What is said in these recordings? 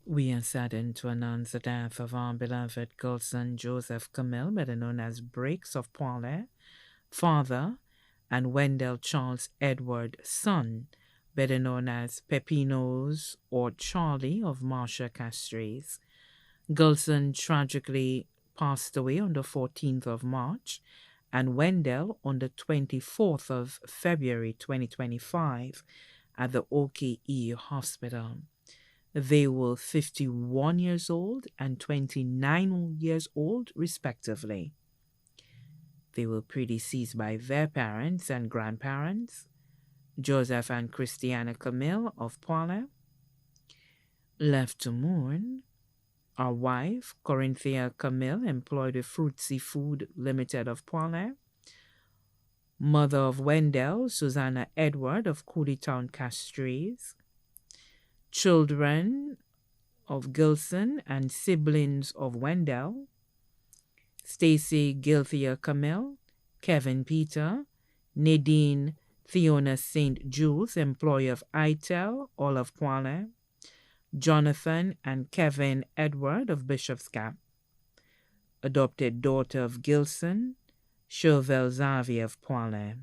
We are saddened to announce the death of our beloved Gilson Joseph Camille, better known as Breaks of Poile, father, and Wendell Charles Edward, son, better known as Pepinos or Charlie of Marcia Castries. Gilson tragically passed away on the 14th of March, and Wendell on the 24th of February 2025 at the OKE Hospital. They were 51 years old and 29 years old, respectively. They were predeceased by their parents and grandparents, Joseph and Christiana Camille of Poile. Left to mourn, our wife, Corinthia Camille, employed with Fruit Seafood Limited of Poile. Mother of Wendell, Susanna Edward of Cooleytown Castries. Children of Gilson and siblings of Wendell, Stacy Gilthea Camille, Kevin Peter, Nadine Theona St. Jules, employee of ITEL, all of Poile, Jonathan and Kevin Edward of Bishop's Gap, adopted daughter of Gilson, Chauvel Xavier of Poile,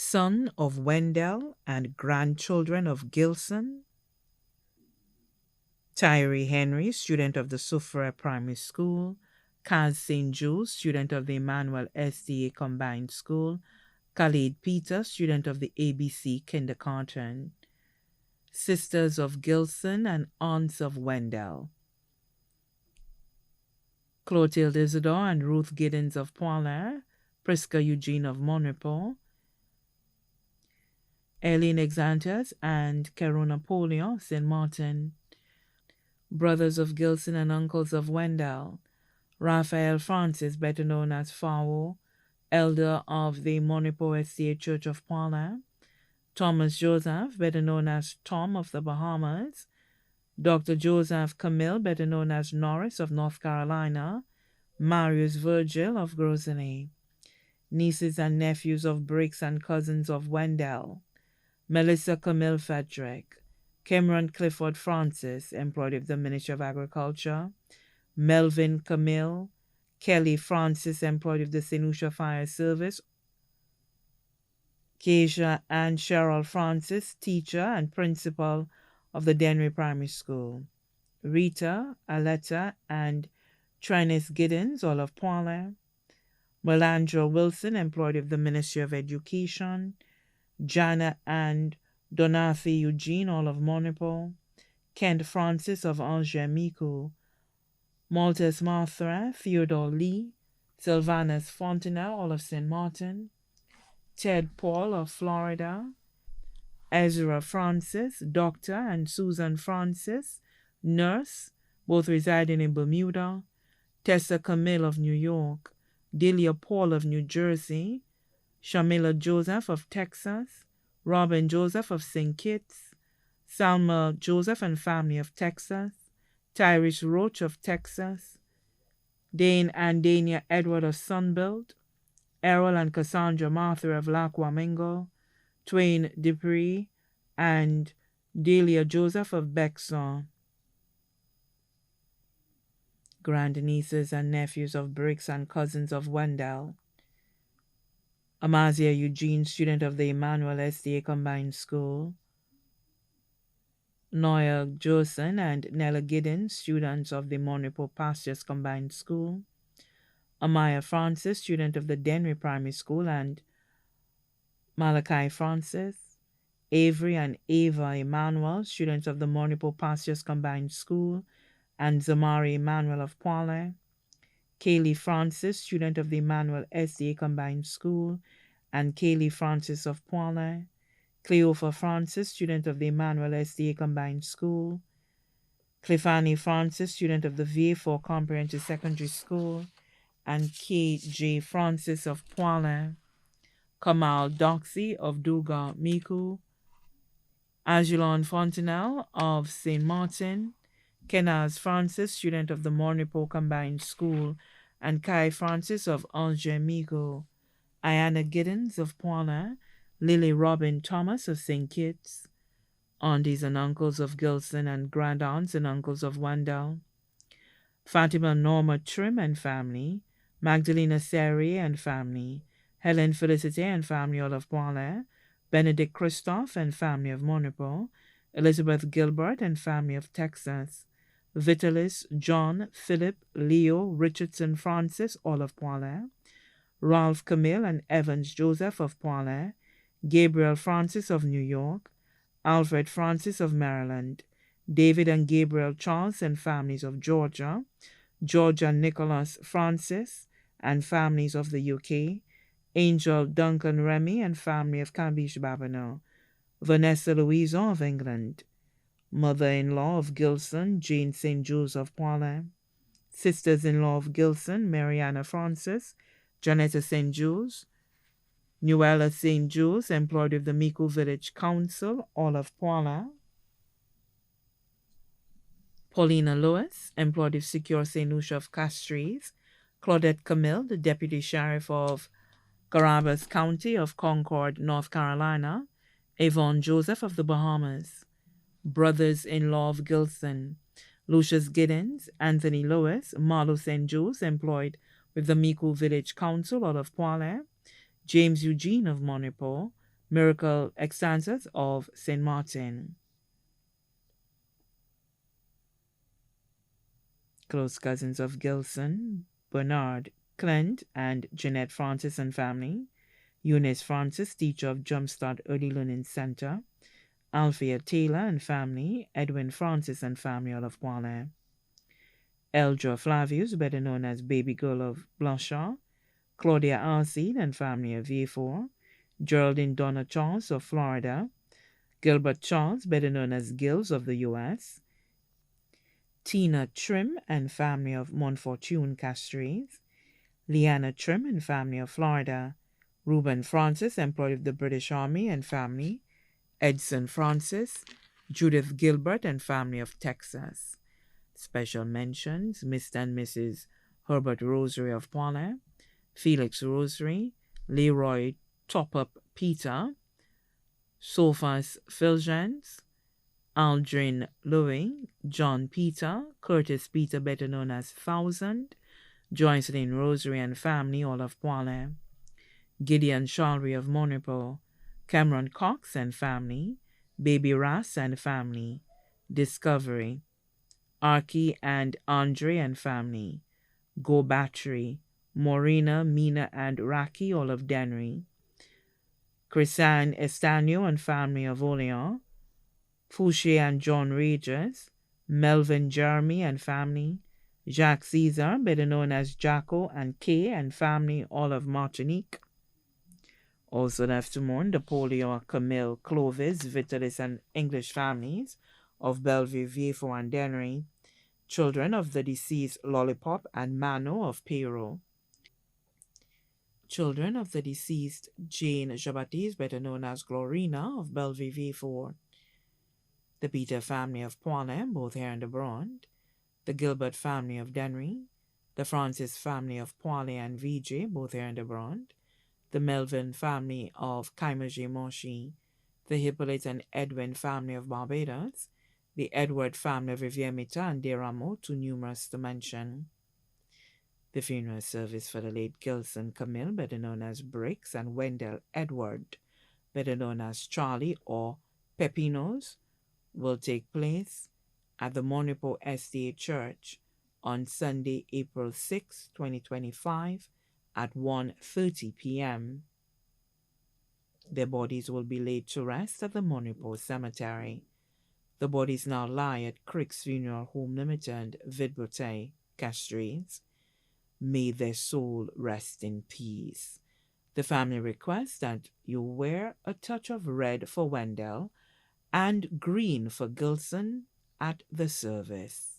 son of Wendell and grandchildren of Gilson, Tyree Henry, student of the Soufriere Primary School, Kaz St. Jules, student of the Emmanuel SDA Combined School, Khalid Peter, student of the ABC Kindergarten, sisters of Gilson and aunts of Wendell, Clotilde Isidore and Ruth Giddens of Poile, Prisca Eugene of Monrepos, Eileen Exantas and Caron Napoleon of St. Martin, brothers of Gilson and uncles of Wendell, Raphael Francis, better known as Fawo, elder of the Monrepos SDA Church of Poile, Thomas Joseph, better known as Tom of the Bahamas, Dr. Joseph Camille, better known as Norris of North Carolina, Marius Virgil of Grosvenor, nieces and nephews of Briggs and cousins of Wendell, Melissa Camille Frederick, Cameron Clifford Francis, employed with the Ministry of Agriculture, Melvin Camille, Kelly Francis, employed with the St. Lucia Fire Service, Keisha and Cheryl Francis, teacher and principal of the Denry Primary School, Rita, Aletta, and Trinis Giddens, all of Poile, Melandra Wilson, employed with the Ministry of Education, Jana and Donathy Eugene, all of Monrepos, Kent Francis of Angers-Mico, Maltes Martha, Theodore Lee, Sylvanus Fontenelle, all of St. Martin, Ted Paul of Florida, Ezra Francis, doctor, and Susan Francis, nurse, both residing in Bermuda, Tessa Camille of New York, Delia Paul of New Jersey, Shamila Joseph of Texas, Robin Joseph of St. Kitts, Salma Joseph and family of Texas, Tyrese Roach of Texas, Dane and Dania Edward of Sunbelt, Errol and Cassandra Martha of Lac Wamingo, Twain Dupree, and Delia Joseph of Bexon, grandnieces and nephews of Briggs and cousins of Wendell, Amazia Eugene, student of the Emmanuel SDA Combined School, Noya Gilson and Nella Giddens, students of the Monrepos Pastures Combined School, Amaya Francis, student of the Denry Primary School, and Malachi Francis, Avery and Ava Emmanuel, students of the Monrepos Pastures Combined School, and Zamari Emmanuel of Poile, Kaylee Francis, student of the Emmanuel SDA Combined School, and Kaylee Francis of Poile, Cleopa Francis, student of the Emmanuel SDA Combined School, Clifani Francis, student of the VA4 Comprehensive Secondary School, and K.J. Francis of Poile, Kamal Doxy of Duga Miku, Agilon Fontenelle of St. Martin, Kenaz Francis, student of the Monrepos Combined School, and Kai Francis of Angers-Mico, Ayana Giddens of Poile, Lily Robin Thomas of St. Kitts, aunties and uncles of Gilson and grand aunts and uncles of Wendell, Fatima Norma Trim and family, Magdalena Seri and family, Helen Felicite and family all of Poilé, Benedict Christophe and family of Monaco, Elizabeth Gilbert and family of Texas, Vitalis, John, Philip, Leo, Richardson Francis, all of Poilé, Ralph Camille and Evans Joseph of Poilé, Gabriel Francis of New York, Alfred Francis of Maryland, David and Gabriel Charles and families of Georgia, George and Nicholas Francis and families of the UK, Angel Duncan Remy and family of Cambiche Babonneau, Vanessa Louison of England, mother-in-law of Gilson, Jane St. Jules of Poilé, sisters-in-law of Gilson, Mariana Francis, Janetta St. Jules, Nuella St. Jules, employed with the Mico Village Council, all of Poilé, Paulina Lewis, employed with Secure St. Lucia of Castries, Claudette Camille, the Deputy Sheriff of Carabas County of Concord, North Carolina, Yvonne Joseph of the Bahamas, brothers-in-law of Gilson, Lucius Giddens, Anthony Lewis, Marlo St. Jules, employed with the Mico Village Council out of Poilé, James Eugene of Monipo, Miracle Extances of St. Martin. Close cousins of Gilson, Bernard Clint and Jeanette Francis and family, Eunice Francis, teacher of Jumpstart Early Learning Center, Althea Taylor and family, Edwin Francis and family all of Poilé, Eldra Flavius, better known as Baby Girl of Blanchard, Claudia Alcide and family of V4, Geraldine Donna Charles of Florida, Gilbert Charles, better known as Gills of the U.S., Tina Trim and family of Montfortune Castries, Leanna Trim and family of Florida, Reuben Francis, employed of the British Army and family, Edson Francis, Judith Gilbert and family of Texas. Special mentions, Mr. and Mrs. Herbert Rosary of Poilé, Felix Rosary, Leroy Top-Up Peter, Sophus Fulgence, Aldrin Louis, John Peter, Curtis Peter, better known as Thousand, Joycelyn Rosary and family, all of Poilé, Gideon Shalry of Monipo, Cameron Cox and family, Baby Rass and family, Discovery, Arky and Andre and family, Go Battery, Morena, Mina and Raki, all of Denry, Chrisanne Estanio and family of Olean, Fouché and John Regis, Melvin Jeremy and family, Jacques Caesar, better known as Jacko and Kay and family, all of Martinique. Also left to mourn Napoleon, Camille, Clovis, Vitalis and English families of Bellevue, Vieux and Dennery, children of the deceased Lollipop and Mano of Peru, children of the deceased Jane Jabatis, better known as Glorina of Bellevue, Vieux, the Peter family of Poilé, both here and abroad, the Gilbert family of Dennery, the Francis family of Poilé and VJ, both here and abroad, the Melvin family of Kaimajé Moshi, the Hippolyte and Edwin family of Barbados, the Edward family of Rivière-Mita and Desrameaux, too numerous to mention. The funeral service for the late Gilson Camille, better known as Briggs, and Wendell Edward, better known as Charlie or Pepinos, will take place at the Monipo SDA Church on Sunday, April 6, 2025 at 1:30 p.m. Their bodies will be laid to rest at the Monipo Cemetery. The bodies now lie at Crick's Funeral Home Limited, Vidbote, Castries. May their soul rest in peace. The family requests that you wear a touch of red for Wendell and green for Gilson at the service.